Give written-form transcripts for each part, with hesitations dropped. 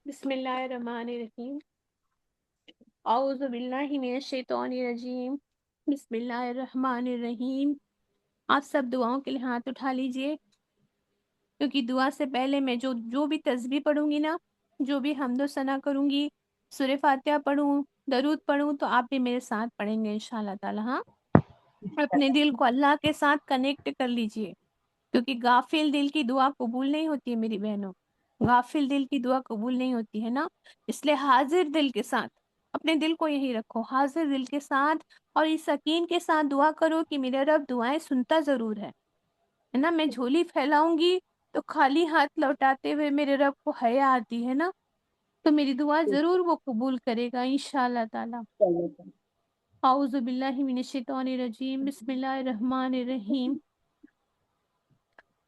بسم اللہ الرحمن الرحیم اعوذ باللہ من الشیطان الرجیم بسم اللہ الرحمن الرحیم۔ آپ سب دعاؤں کے لیے ہاتھ اٹھا لیجئے، کیونکہ دعا سے پہلے میں جو بھی تسبیح پڑھوں گی نا، جو بھی حمد و ثنا کروں گی، سورہ فاتحہ پڑھوں، درود پڑھوں، تو آپ بھی میرے ساتھ پڑھیں گے انشاءاللہ تعالی۔ ہاں، اپنے دل کو اللہ کے ساتھ کنیکٹ کر لیجئے، کیونکہ غافل دل کی دعا قبول نہیں ہوتی ہے میری بہنوں، غافل دل کی دعا قبول نہیں ہوتی ہے نا۔ اس لیے حاضر دل کے ساتھ اپنے دل کو یہی رکھو، حاضر دل کے ساتھ، اور اس یقین کے ساتھ دعا کرو کہ میرا رب دعائیں سنتا ضرور ہے نا۔ میں جھولی پھیلاؤں گی تو خالی ہاتھ لوٹاتے ہوئے میرے رب کو حیا آتی ہے نا، تو میری دعا ضرور وہ قبول کرے گا انشاءاللہ تعالی۔ اعوذ باللہ من الشیطان الرجیم بسم اللہ الرحمن الرحیم۔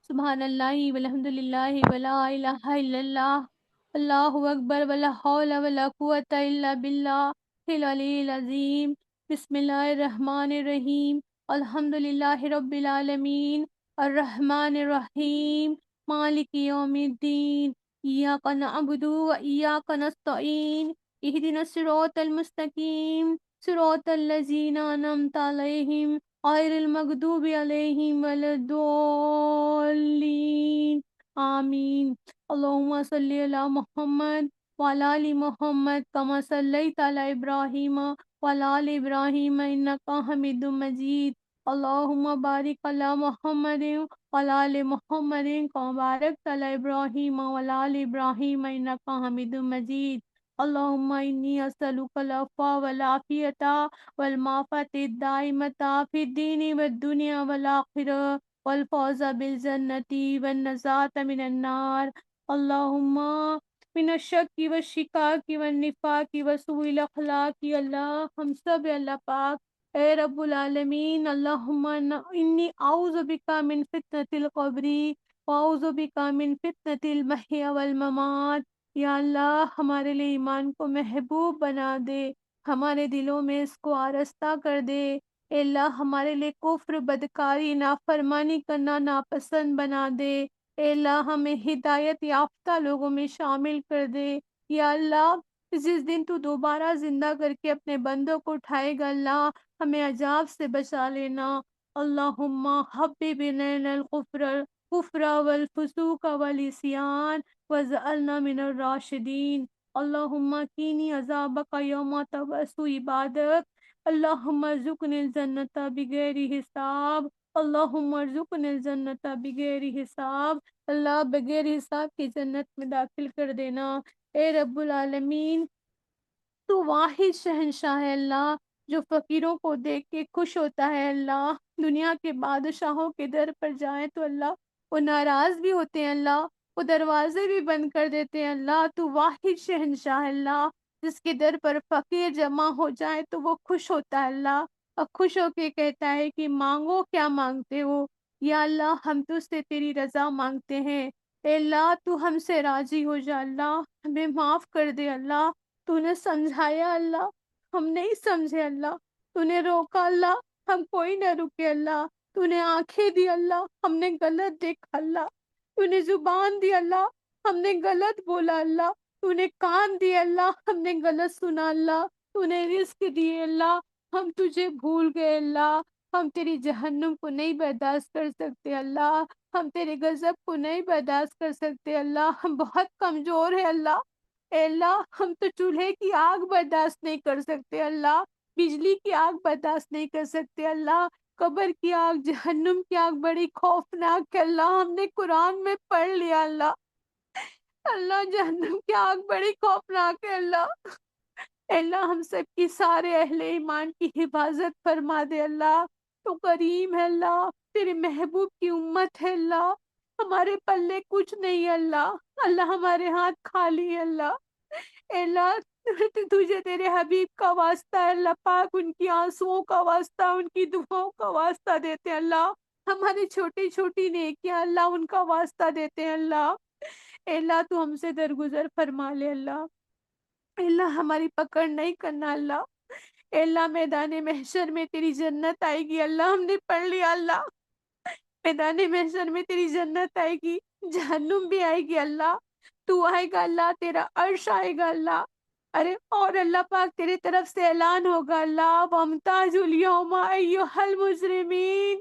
سبحان اللہ والحمد للہ ولا الہ الا اللہ، اللہ اکبر ولا حول ولا قوۃ الا باللہ العلی العظیم۔ بسم اللہ الرحمن الرحیم، الحمد للہ رب العالمین، الرحمن الرحیم، مالک یوم الدین، ایاک نعبد و ایاک نستعین، اہدنا الصراط المستقیم، صراط الذین انعمت علیہم غیر المغضوب علیہم ولا الضالین، آمین۔ اللہم صلی علی محمد وعلی آل محمد کما صلیت علی ابراہیم وعلی آل ابراہیم انک حمید مجید۔ اللہم بارک علی محمد وعلی آل محمد کما بارکت علی ابراہیم وعلی آل ابراہیم انک حمید مجید۔ اللہم انی اسألک العفو والعافیۃ والمعافاة الدائمة في الدين والدنيا والآخرة والفوز بالجنة والنجاة من النار۔ اللهم من الشک والشقاق والنفاق وسوء الاخلاق، اللہ ہم سب اللہ پاک اے رب العالمین، اللہم انی اعوذ بک من فتنة القبر واعوذ بک من فتنة المحیا والممات۔ یا اللہ ہمارے لیے ایمان کو محبوب بنا دے، ہمارے دلوں میں اس کو آرستہ کر دے۔ اے اللہ ہمارے لیے کفر، بدکاری، نافرمانی کرنا ناپسند بنا دے۔ اے اللہ ہمیں ہدایت یافتہ لوگوں میں شامل کر دے۔ یا اللہ جس دن تو دوبارہ زندہ کر کے اپنے بندوں کو اٹھائے گا، اللہ ہمیں عذاب سے بچا لینا۔ اللہم حبب الینا الکفر والفسوق والعصیان وجعلنا من الراشدین۔ اللہم قینی عذابک یوم تبعث عبادک، اللہم ارزقنی الجنت بغیر حساب، اللہم ارزقنی الجنت بغیر حساب۔ اللہ بغیر حساب کی جنت میں داخل کر دینا۔ اے رب العالمین، تو واحد شہنشاہ ہے اللہ، جو فقیروں کو دیکھ کے خوش ہوتا ہے اللہ۔ دنیا کے بادشاہوں کے در پر جائیں تو اللہ وہ ناراض بھی ہوتے ہیں اللہ، وہ دروازے بھی بند کر دیتے ہیں اللہ۔ تو واحد شہنشاہ ہے اللہ، جس کے در پر فقیر جمع ہو جائے تو وہ خوش ہوتا ہے اللہ، اور خوش ہو کے کہتا ہے کہ مانگو کیا مانگتے ہو۔ یا اللہ ہم تجھ سے تیری رضا مانگتے ہیں۔ اے اللہ تو ہم سے راضی ہو جا اللہ، ہمیں معاف کر دے اللہ۔ تو نے سمجھایا اللہ، ہم نہیں سمجھے اللہ، تو نے روکا اللہ، ہم کوئی نہ رکے اللہ۔ تو نے آنکھیں دی اللہ، ہم نے غلط دیکھا اللہ۔ تو نے زبان دی اللہ، ہم نے غلط بولا اللہ۔ تو نے کان دی اللہ، ہم نے غلط سنا اللہ۔ تو نے رزق دیے اللہ، ہم تجھے بھول گئے اللہ۔ ہم تیری جہنم کو نہیں برداشت کر سکتے اللہ، ہم تیرے غضب کو نہیں برداشت کر سکتے اللہ، ہم بہت کمزور ہیں اللہ۔ اے اللہ ہم تو چولہے کی آگ برداشت نہیں کر سکتے اللہ، بجلی کی آگ برداشت نہیں کر سکتے اللہ، قبر کی آگ، جہنم کی آگ بڑی خوفناک ہے اللہ، ہم نے قرآن میں پڑھ لیا اللہ۔ اللہ جہنم کی آگ بڑی خوفناک ہے اللہ۔ اے اللہ ہم سب کی سارے اہل ایمان کی حفاظت فرما دے اللہ۔ تو کریم ہے اللہ، تیرے محبوب کی امت ہے اللہ، ہمارے پلے کچھ نہیں ہے اللہ، اللہ ہمارے ہاتھ خالی ہے اللہ۔ اے اللہ تجھے تیرے حبیب کا واسطہ ہے اللہ پاک، ان کی آنسوؤں کا واسطہ، ان کی دعاؤں کا واسطہ دیتے ہیں اللہ، ہماری چھوٹی چھوٹی نیکیاں اللہ ان کا واسطہ دیتے ہیں اللہ۔ اے اللہ تو ہم سے درگزر فرما لے اللہ، اے اللہ ہماری پکڑ نہیں کرنا اللہ۔ اے اللہ میدان محشر میں تیری جنت آئے گی اللہ، ہم نے پڑھ لیا اللہ، میدان محشر میں تیری جنت آئے گی، جہنم بھی آئے گی اللہ۔ تو آئے گا اللہ، تیرا عرش آئے گا اللہ، ارے اور اللہ پاک تیرے طرف سے اعلان ہوگا اللہ، وامتاز الیوم ایھا المجرمین،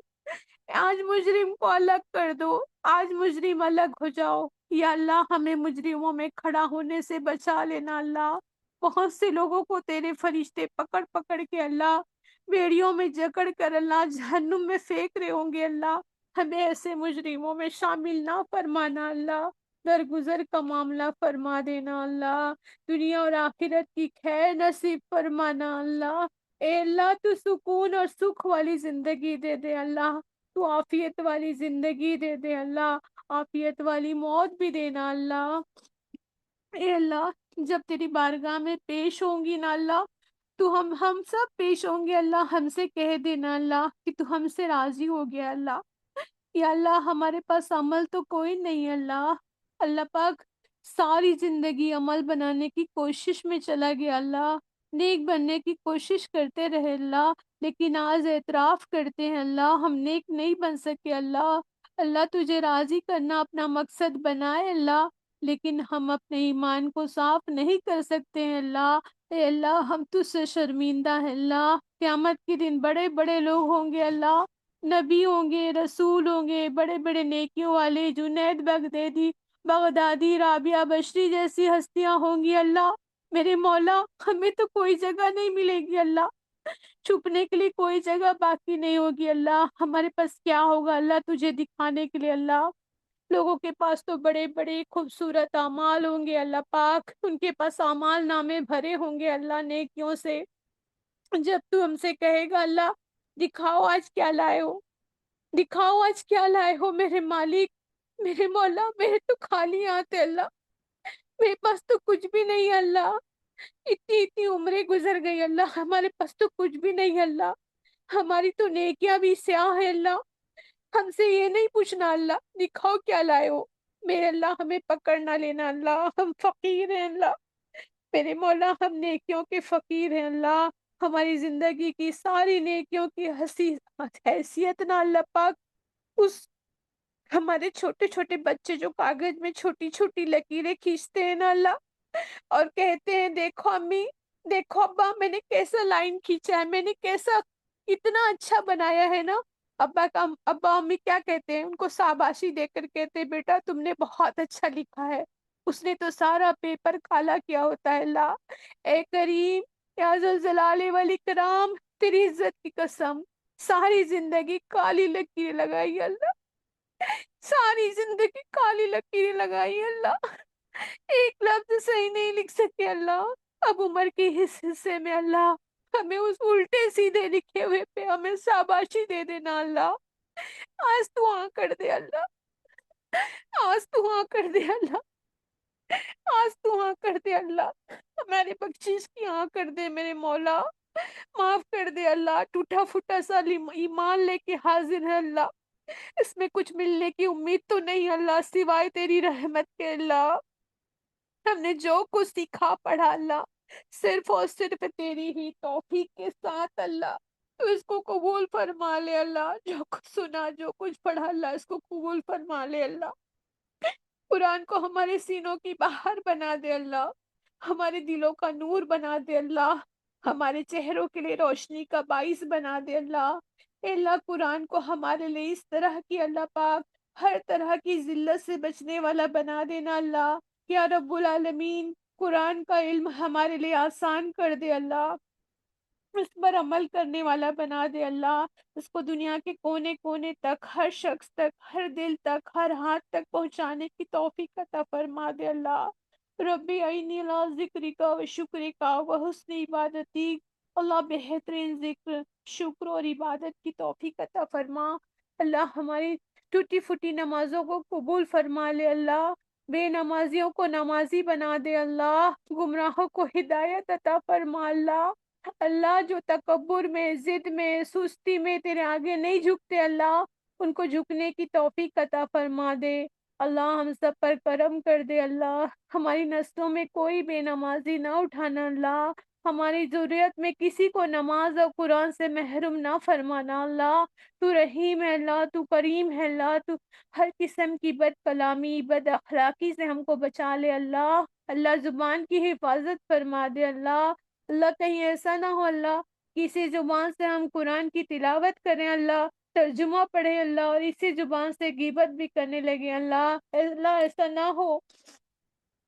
آج مجرم کو الگ کر دو، آج مجرم الگ ہو جاؤ یا اللہ، ہمیں مجرموں میں کھڑا ہونے سے بچا لینا اللہ۔ بہت سے لوگوں کو تیرے فرشتے پکڑ پکڑ کے اللہ بیڑیوں میں جکڑ کر اللہ جہنم میں پھینک رہے ہوں گے اللہ، ہمیں ایسے مجرموں میں شامل نہ فرمانا اللہ، درگزر کا معاملہ فرما دینا اللہ، دنیا اور آخرت کی خیر نصیب فرمانا اللہ، اے اللہ تو سکون اور سکھ والی زندگی دے دے اللہ، تو عافیت والی زندگی دے دے اللہ، عافیت والی موت بھی دینا اللہ۔ اے اللہ جب تیری بارگاہ میں پیش ہوں گی نا اللہ، تو ہم سب پیش ہوں گے اللہ، ہم سے کہہ دینا اللہ کہ تو ہم سے راضی ہو گیا اللہ، یا اللہ ہمارے پاس عمل تو کوئی نہیں ہے اللہ، اللہ پاک ساری زندگی عمل بنانے کی کوشش میں چلا گیا اللہ، نیک بننے کی کوشش کرتے رہے اللہ، لیکن آج اعتراف کرتے ہیں اللہ ہم نیک نہیں بن سکے اللہ، اللہ تجھے راضی کرنا اپنا مقصد بنائے اللہ، لیکن ہم اپنے ایمان کو صاف نہیں کر سکتے ہیں اللہ، اے اللہ ہم تجھ سے شرمندہ ہیں اللہ، قیامت کے دن بڑے بڑے لوگ ہوں گے اللہ، نبی ہوں گے، رسول ہوں گے، بڑے بڑے نیکیوں والے، جنید بغدادی، رابعہ بشری جیسی ہستیاں ہوں گی اللہ، میرے مولا ہمیں تو کوئی جگہ نہیں ملے گی اللہ، چھپنے کے لیے کوئی جگہ باقی نہیں ہوگی اللہ، ہمارے پاس کیا ہوگا اللہ تجھے دکھانے کے لیے اللہ، لوگوں کے پاس تو بڑے بڑے خوبصورت اعمال ہوں گے اللہ پاک، ان کے پاس اعمال نامے بھرے ہوں گے اللہ نیکیوں سے، جب تو ہم سے کہے گا اللہ دکھاؤ آج کیا لائے ہو، دکھاؤ آج کیا لائے ہو میرے مالک، میرے مولا، میرے تو خالی ہاتھ ہے اللہ، میرے پاس تو کچھ بھی نہیں ہے اللہ، اتنی اتنی عمریں گزر گئی اللہ، ہمارے پاس تو کچھ بھی نہیں ہے اللہ، ہماری تو نیکیاں بھی سیاہ ہے اللہ، ہم سے یہ نہیں پوچھنا اللہ دکھاؤ کیا لائے ہو، میرے اللہ ہمیں پکڑ نہ لینا اللہ، ہم فقیر ہیں اللہ، میرے مولا ہم نیکیوں کے فقیر ہیں اللہ، ہماری زندگی کی ساری نیکیوں کی حیثیت نہ اللہ پاک اس ہمارے چھوٹے چھوٹے بچے جو کاغذ میں چھوٹی چھوٹی لکیریں کھینچتے ہیں نا اللہ، اور کہتے ہیں دیکھو امی، دیکھو ابا میں نے کیسا لائن کھینچا ہے، میں نے کیسا اتنا اچھا بنایا ہے نا، ابا امی کیا کہتے ہیں، ان کو شاباشی دے کر کہتے ہیں بیٹا تم نے بہت اچھا لکھا ہے، اس نے تو سارا پیپر کالا کیا ہوتا ہے اللہ، اے کریم یا ذوالجلال والاکرام، تیری عزت کی قسم ساری زندگی کالی لکیریں لگائی اللہ، ساری زندگی کالی لکیریں لگائی اللہ، ایک لفظ صحیح نہیں لکھ سکے اللہ، اب عمر کے حصے میں اللہ ہمیں اس الٹے سیدھے لکھے ہوئے پہ ہمیں شاباشی دے دینا اللہ، آج تو ہاں کر دے اللہ، آج تو ہاں کر دے اللہ، آج تو ہاں کر دے اللہ، ہمارے بخشش کی ہاں کر دے میرے مولا، معاف کر دے اللہ، ٹوٹا پھوٹا سا ایمان لے کے حاضر ہے اللہ، اس میں کچھ ملنے کی امید تو نہیں اللہ سوائے تیری رحمت کے اللہ، ہم نے جو کچھ سیکھا پڑھا اللہ صرف اور صرف تیری ہی توفیق کے ساتھ اللہ، تو اس کو قبول فرما لے اللہ، جو کچھ سنا جو کچھ پڑھا اللہ اس کو قبول فرما لے اللہ، قرآن کو ہمارے سینوں کی باہر بنا دے اللہ، ہمارے دلوں کا نور بنا دے اللہ، ہمارے چہروں کے لیے روشنی کا باعث بنا دے اللہ، اے اللہ قرآن کو ہمارے لیے اس طرح کی اللہ پاک ہر طرح کی ذلت سے بچنے والا بنا دینا اللہ، یا رب العالمین قرآن کا علم ہمارے لیے آسان کر دے اللہ، اس پر عمل کرنے والا بنا دے اللہ، اس کو دنیا کے کونے کونے تک، ہر شخص تک، ہر دل تک، ہر ہاتھ تک پہنچانے کی توفیق عطا فرما دے اللہ، ربی عینی لا ذکری کا و شکری کا و حسن عبادتی، اللہ بہترین ذکر، شکر اور عبادت کی توفیق عطا فرما، اللہ ہماری ٹوٹی پھوٹی نمازوں کو قبول فرما لے اللہ، بے نمازیوں کو نمازی بنا دے اللہ، گمراہوں کو ہدایت عطا فرما اللہ، اللہ جو تکبر میں، ضد میں، سستی میں تیرے آگے نہیں جھکتے اللہ، ان کو جھکنے کی توفیق عطا فرما دے، اللہ ہم سب پر کرم کر دے اللہ، ہماری نسلوں میں کوئی بے نمازی نہ اٹھانا اللہ، ہماری ضرورت میں کسی کو نماز اور قرآن سے محروم نہ فرمانا اللہ، تو رحیم ہے اللہ، تو کریم ہے اللہ، تو ہر قسم کی بد کلامی بد اخلاقی سے ہم کو بچا لے اللہ، اللہ زبان کی حفاظت فرما دے اللہ، اللہ کہیں ایسا نہ ہو اللہ کسی زبان سے ہم قرآن کی تلاوت کریں اللہ، ترجمہ پڑھے اللہ اور اسی زبان سے غیبت بھی کرنے لگے اللہ، اللہ ایسا نہ ہو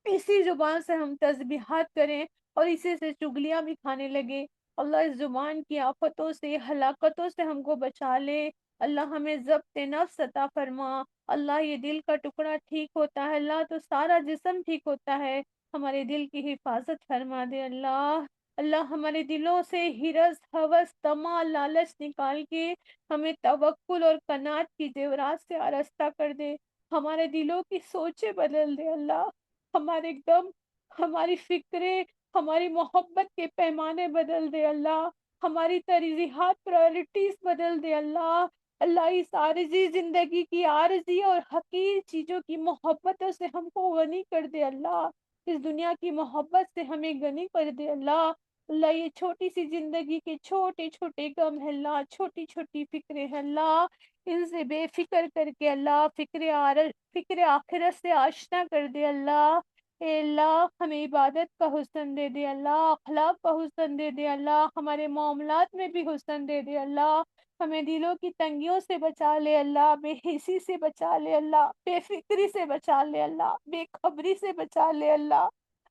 اسی زبان سے ہم تسبیحات کریں اور اسی سے چگلیاں بھی کھانے لگے، اللہ اس زبان کی آفتوں سے ہلاکتوں سے ہم کو بچا لے، اللہ ہمیں ضبط نفس عطا فرما، اللہ یہ دل کا ٹکڑا ٹھیک ہوتا ہے اللہ تو سارا جسم ٹھیک ہوتا ہے، ہمارے دل کی حفاظت فرما دے اللہ، اللہ ہمارے دلوں سے حرص ہوس طمع لالچ نکال کے ہمیں توکل اور قناعت کی زیورات سے آراستہ کر دے، ہمارے دلوں کی سوچیں بدل دے اللہ، ہمارے غم ہماری فکریں ہماری محبت کے پیمانے بدل دے اللہ، ہماری ترجیحات پرائرٹیز بدل دے اللہ، اللہ اس عارضی زندگی کی عارضی اور حقیر چیزوں کی محبتوں سے ہم کو غنی کر دے اللہ، اس دنیا کی محبت سے ہمیں غنی کر دے اللہ، اللہ یہ چھوٹی سی زندگی کے چھوٹے چھوٹے غم ہے اللہ، چھوٹی چھوٹی فکریں ہیں اللہ، ان سے بے فکر کر کے اللہ فکر آخرت سے آشنا کر دے اللہ، اے اللہ ہمیں عبادت کا حسن دے دے اللہ، اخلاق کا حسن دے دے اللہ، ہمارے معاملات میں بھی حسن دے دے اللہ، ہمیں دلوں کی تنگیوں سے بچا لے اللہ، بے حسی سے بچا لے اللہ، بے فکری سے بچا لے اللہ، بے خبری سے بچا لے اللہ،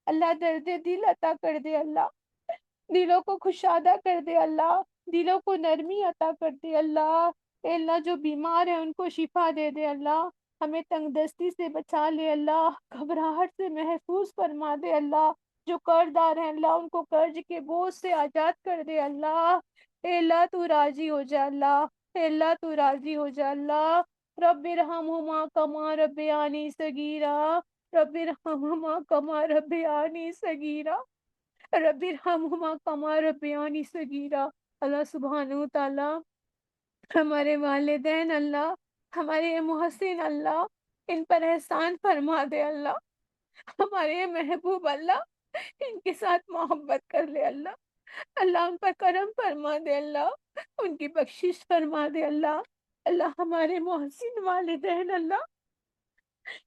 اللہ درد دل عطا کر دے اللہ، دلوں کو کشادہ کر دے اللہ، دلوں کو نرمی عطا کر دے اللہ، اے اللہ جو بیمار ہیں ان کو شفا دے دے اللہ، ہمیں تنگ دستی سے بچا لے اللہ، گھبراہٹ سے محفوظ فرما دے اللہ، جو قرض دار ہیں اللہ ان کو قرض کے بوجھ سے آزاد کر دے اللہ، اے اللہ تو راضی ہو جا اللہ، اے اللہ تو راضی ہو جا اللہ، رب ارحمہما کما ربیانی صغیرا، رب ارحمہما کما ربیانی صغیرا، رب ارحمہما کما ربیانی صغیرا، اللہ سبحانہ و تعالی ہمارے والدین اللہ ہمارے محسن اللہ ان پر احسان فرما دے اللہ، ہمارے محبوب اللہ ان کے ساتھ محبت کر لے اللہ، اللہ ان پر کرم فرما دے اللہ، ان کی بخشش فرما دے اللہ، اللہ ہمارے محسن والدین اللہ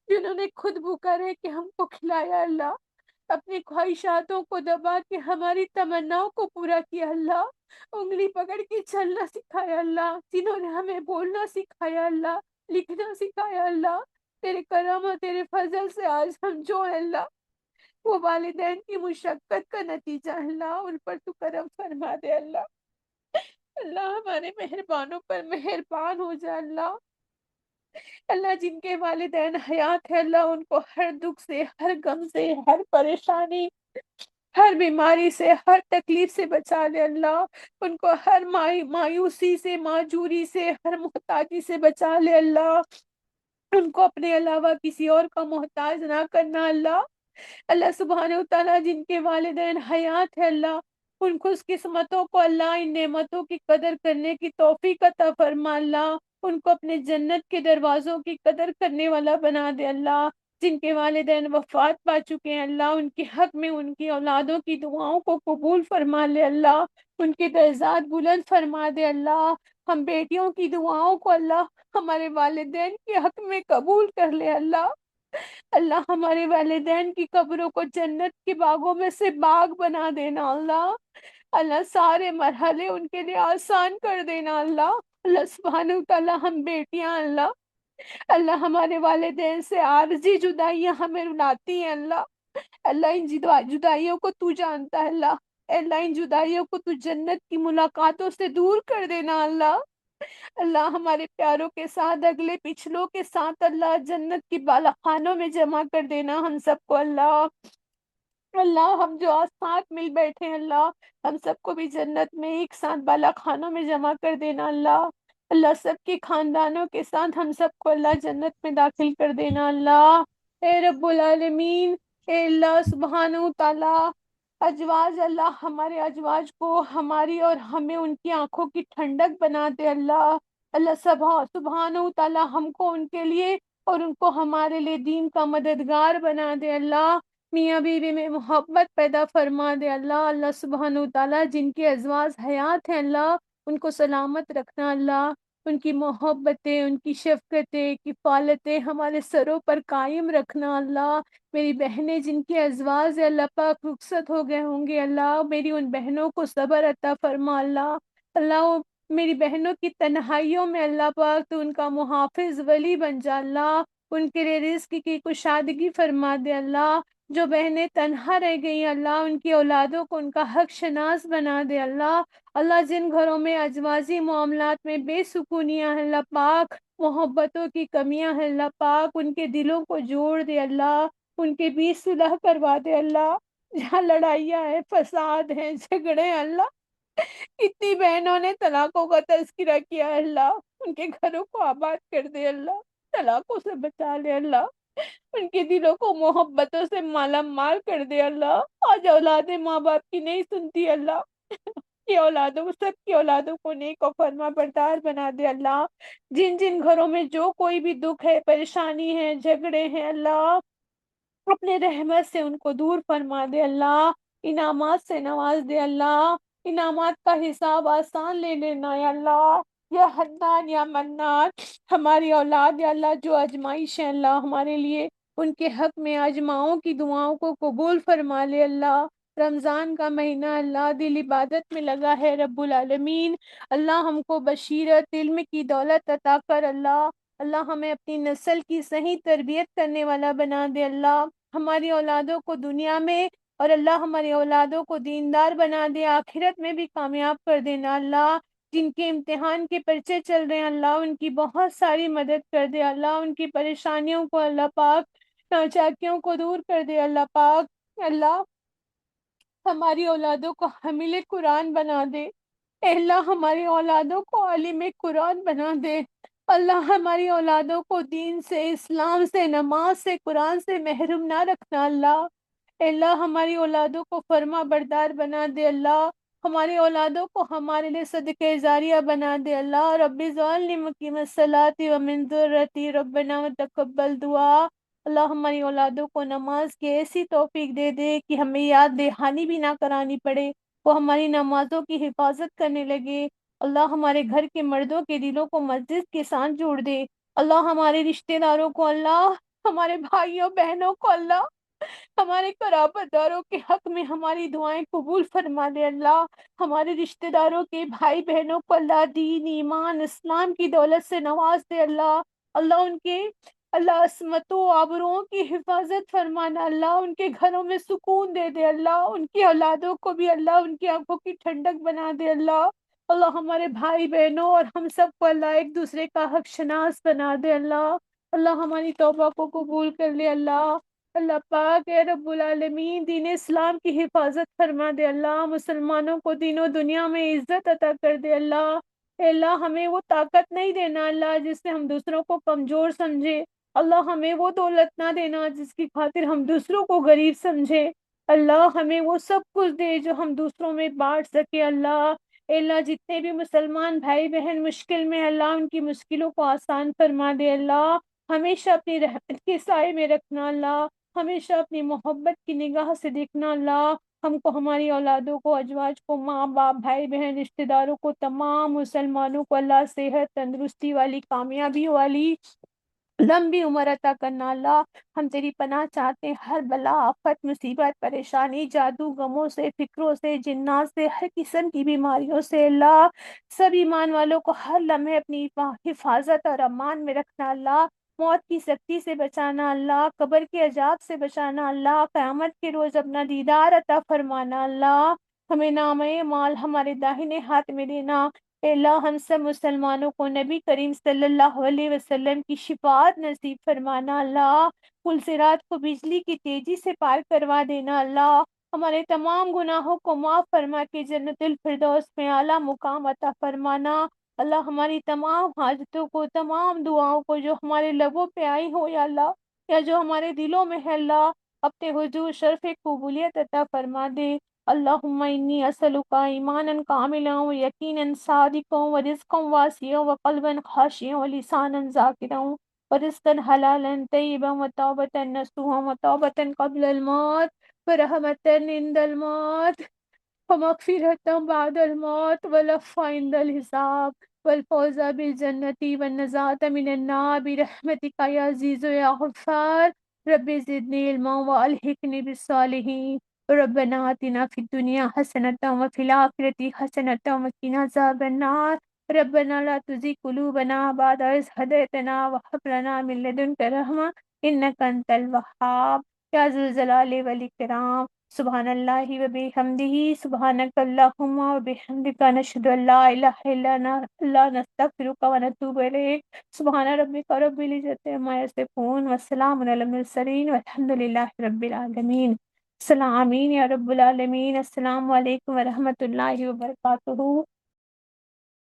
جنہوں نے خود بھوکا رہ کے ہم کو کھلایا اللہ، اپنی خواہشاتوں کو دبا کے ہماری تمناؤں کو پورا کیا اللہ، انگلی پکڑ کے چلنا سکھایا اللہ، جنہوں نے ہمیں بولنا سکھایا اللہ، لکھنا سکھایا اللہ، تیرے کرم اور تیرے فضل سے آج ہم جو ہے اللہ وہ والدین کی مشقت کا نتیجہ ہے اللہ، ان پر تو کرم فرما دے اللہ، اللہ ہمارے مہربانوں پر مہربان ہو جا اللہ، اللہ جن کے والدین حیات ہے اللہ ان کو ہر دکھ سے ہر غم سے ہر پریشانی ہر بیماری سے ہر تکلیف سے بچا لے اللہ، ان کو ہر مایوسی سے ماجوری سے ہر محتاجی سے بچا لے اللہ، ان کو اپنے علاوہ کسی اور کا محتاج نہ کرنا اللہ، اللہ سبحانہ وتعالی جن کے والدین حیات ہے اللہ ان خوش قسمتوں کو اللہ ان نعمتوں کی قدر کرنے کی توفیق عطا فرما اللہ، ان کو اپنے جنت کے دروازوں کی قدر کرنے والا بنا دے اللہ، جن کے والدین وفات پا چکے ہیں اللہ ان کے حق میں ان کی اولادوں کی دعاؤں کو قبول فرما لے اللہ، ان کے درجات بلند فرما دے اللہ، ہم بیٹیوں کی دعاؤں کو اللہ ہمارے والدین کے حق میں قبول کر لے اللہ، اللہ ہمارے والدین کی قبروں کو جنت کے باغوں میں سے باغ بنا دینا اللہ، اللہ سارے مرحلے ان کے لیے آسان کر دینا اللہ، اللہ سبحانہ وتعالی ہم بیٹیاں اللہ، اللہ ہمارے والدین سے عارضی جدائیاں ہمیں رلاتی ہیں اللہ، اللہ ان جدائیوں کو تو جانتا ہے اللہ، اللہ ان جدائیوں کو تو جنت کی ملاقاتوں سے دور کر دینا اللہ، اللہ ہمارے پیاروں کے ساتھ اگلے پچھلوں کے ساتھ اللہ جنت کی بالا خانوں میں جمع کر دینا ہم سب کو اللہ، اللہ ہم جو آج ساتھ مل بیٹھے ہیں اللہ ہم سب کو بھی جنت میں ایک ساتھ بالا خانوں میں جمع کر دینا اللہ، اللہ سب کے خاندانوں کے ساتھ ہم سب کو اللہ جنت میں داخل کر دینا اللہ، اے رب العالمین، اے اللہ سبحانہ و تعالی ازواج اللہ ہمارے ازواج کو ہماری اور ہمیں ان کی آنکھوں کی ٹھنڈک بنا دے اللہ، اللہ سبحانہ و تعالی ہم کو ان کے لیے اور ان کو ہمارے لیے دین کا مددگار بنا دے اللہ، میاں بیوی میں محبت پیدا فرما دے اللہ، اللہ سبحانہ و تعالیٰ جن کے ازواج حیات ہیں اللہ ان کو سلامت رکھنا اللہ، ان کی محبتیں، ان کی شفقتیں، کفالتیں ہمارے سروں پر قائم رکھنا اللہ، میری بہنیں جن کے ازواج اللہ پاک رخصت ہو گئے ہوں گے اللہ، میری ان بہنوں کو صبر عطا فرما اللہ، اللہ میری بہنوں کی تنہائیوں میں اللہ پاک تو ان کا محافظ ولی بن جا اللہ، ان کے لیے رزق کی کشادگی فرما دے اللہ، جو بہنیں تنہا رہ گئی اللہ ان کی اولادوں کو ان کا حق شناس بنا دے اللہ، اللہ جن گھروں میں ازواجی معاملات میں بے سکونیاں ہیں اللہ پاک، محبتوں کی کمیاں ہیں اللہ پاک، ان کے دلوں کو جوڑ دے اللہ، ان کے بیچ صلح کروا دے اللہ، جہاں لڑائیاں ہیں، فساد ہیں، جھگڑے ہیں اللہ، کتنی بہنوں نے طلاقوں کا تذکرہ کیا ہے اللہ، ان کے گھروں کو آباد کر دے اللہ، طلاقوں سے بچا لے اللہ، ان کے دلوں کو محبتوں سے مالا مال کر دے اللہ، آج اولادیں ماں باپ کی نہیں سنتی اللہ، کی اولادوں سب کی اولادوں کو نیک و فرما بردار بنا دے اللہ، جن جن گھروں میں جو کوئی بھی دکھ ہے، پریشانی ہے، جھگڑے ہیں اللہ، اپنے رحمت سے ان کو دور فرما دے اللہ، انعامات سے نواز دے اللہ، انعامات کا حساب آسان لے لینا یا اللہ، یا حنان یا منان، ہماری اولاد یا اللہ جو آزمائش ہے اللہ ہمارے لیے، ان کے حق میں آزماؤں کی دعاؤں کو قبول فرما لے اللہ، رمضان کا مہینہ اللہ دل عبادت میں لگا ہے رب العالمین، اللہ ہم کو بشیرت علم کی دولت عطا کر اللہ، اللہ ہمیں اپنی نسل کی صحیح تربیت کرنے والا بنا دے اللہ، ہماری اولادوں کو دنیا میں اور اللہ ہماری اولادوں کو دیندار بنا دے، آخرت میں بھی کامیاب کر دینا اللہ، جن کے امتحان کے پرچے چل رہے ہیں اللہ ان کی بہت ساری مدد کر دے اللہ، ان کی پریشانیوں کو اللہ پاک، ناچاکیوں کو دور کر دے اللہ پاک، اللہ ہماری اولادوں کو حامل قرآن بنا دے، اے اللہ ہماری اولادوں کو عالم قرآن بنا دے، اللہ ہماری اولادوں کو دین سے، اسلام سے، نماز سے، قرآن سے محروم نہ رکھنا اللہ، اے اللہ ہماری اولادوں کو فرما بردار بنا دے اللہ، ہماری اولادوں کو ہمارے لیے صدقہ جاریہ بنا دے اللہ، رب اجعلنی مقیم الصلاۃ ومن ذریتی ربنا وتقبل دعا، اللہ ہماری اولادوں کو نماز کی ایسی توفیق دے دے کہ ہمیں یاد دہانی بھی نہ کرانی پڑے، وہ ہماری نمازوں کی حفاظت کرنے لگے، اللہ ہمارے گھر کے مردوں کے دلوں کو مسجد کے ساتھ جوڑ دے، اللہ ہمارے رشتہ داروں کو اللہ، ہمارے بھائیوں بہنوں کو اللہ، ہمارے قرابت داروں کے حق میں ہماری دعائیں قبول فرما دے اللہ، ہمارے رشتہ داروں کے بھائی بہنوں کو اللہ دین، ایمان، اسلام کی دولت سے نواز دے اللہ، اللہ ان کے اللہ عصمتوں آبروؤں کی حفاظت فرمانا اللہ، ان کے گھروں میں سکون دے دے اللہ، ان کی اولادوں کو بھی اللہ ان کی آنکھوں کی ٹھنڈک بنا دے اللہ، اللہ ہمارے بھائی بہنوں اور ہم سب کو اللہ ایک دوسرے کا حق شناس بنا دے اللہ، اللہ ہماری توبہ کو قبول کر لے اللہ، اللہ پاک اے رب العالمین دین اسلام کی حفاظت فرما دے اللہ، مسلمانوں کو دین و دنیا میں عزت عطا کر دے اللہ، اے اللہ ہمیں وہ طاقت نہیں دینا اللہ جس سے ہم دوسروں کو کمزور سمجھے، اللہ ہمیں وہ دولت نہ دینا جس کی خاطر ہم دوسروں کو غریب سمجھے، اللہ ہمیں وہ سب کچھ دے جو ہم دوسروں میں بانٹ سکے اللہ، اے اللہ جتنے بھی مسلمان بھائی بہن مشکل میں اللہ ان کی مشکلوں کو آسان فرما دے اللہ، ہمیشہ اپنی رحمت کے سائے میں رکھنا اللہ، ہمیشہ اپنی محبت کی نگاہ سے دیکھنا اللہ، ہم کو ہماری اولادوں کو ازواج کو ماں باپ بھائی بہن رشتہ داروں کو تمام مسلمانوں کو اللہ صحت تندرستی والی کامیابی والی لمبی عمر عطا کرنا اللہ، ہم تیری پناہ چاہتے ہیں ہر بلا آفت مصیبت پریشانی جادو غموں سے فکروں سے جنات سے ہر قسم کی بیماریوں سے اللہ، سب ایمان والوں کو ہر لمحے اپنی حفاظت اور امان میں رکھنا اللہ، موت کی سختی سے بچانا اللہ، قبر کے عذاب سے بچانا اللہ، قیامت کے روز اپنا دیدار عطا فرمانا اللہ، ہمیں نام مال ہمارے داہنے ہاتھ میں دینا، اے اللہ ہم سب مسلمانوں کو نبی کریم صلی اللہ علیہ وسلم کی شفاعت نصیب فرمانا اللہ، پل صراط کو بجلی کی تیزی سے پار کروا دینا اللہ، ہمارے تمام گناہوں کو معاف فرما کے جنت الفردوس میں اعلیٰ مقام عطا فرمانا اللہ، ہماری تمام حاجتوں کو تمام دعاؤں کو جو ہمارے لبوں پہ آئی ہو یا اللہ، یا جو ہمارے دلوں میں ہے اللہ، اپنے حضور شرف قبولیت عطا فرما دے، اللہم انی اسألک ایمانا کاملا و یقینا صادقا و رزقا واسعا و قلبا خاشعا و لسانا ذاکرا ورزقا حلالا طيبا وتوبة نصوحا وتوبة قبل الموت ورحمة عند الموت ومغفرة بعد الموت ولف عند الحساب والفوز بالجنة والنجاة من النار برحمتك يا عزيز يا غفار رب زدني علما وألحقني بالصالحين ربنا آتنا في الدنيا حسنة وفي الآخرة حسنة وقنا عذاب النار ربنا لا تزغ قلوبنا بعد إذ هديتنا وهب لنا من لدنك رحمة إنك أنت الوهاب يا ذو الجلال والإكرام سبحان اللہ و بحمدہ سبحانک اللہم و بحمدک نشہد ان لا الہ الا اللہ نستغفرک و نتوب الیک سبحان ربک رب العزت عما یصفون والسلام علی المرسلین والحمد للہ رب العالمین السلام آمین یا رب العالمین السلام علیکم ورحمۃ اللہ وبرکاتہ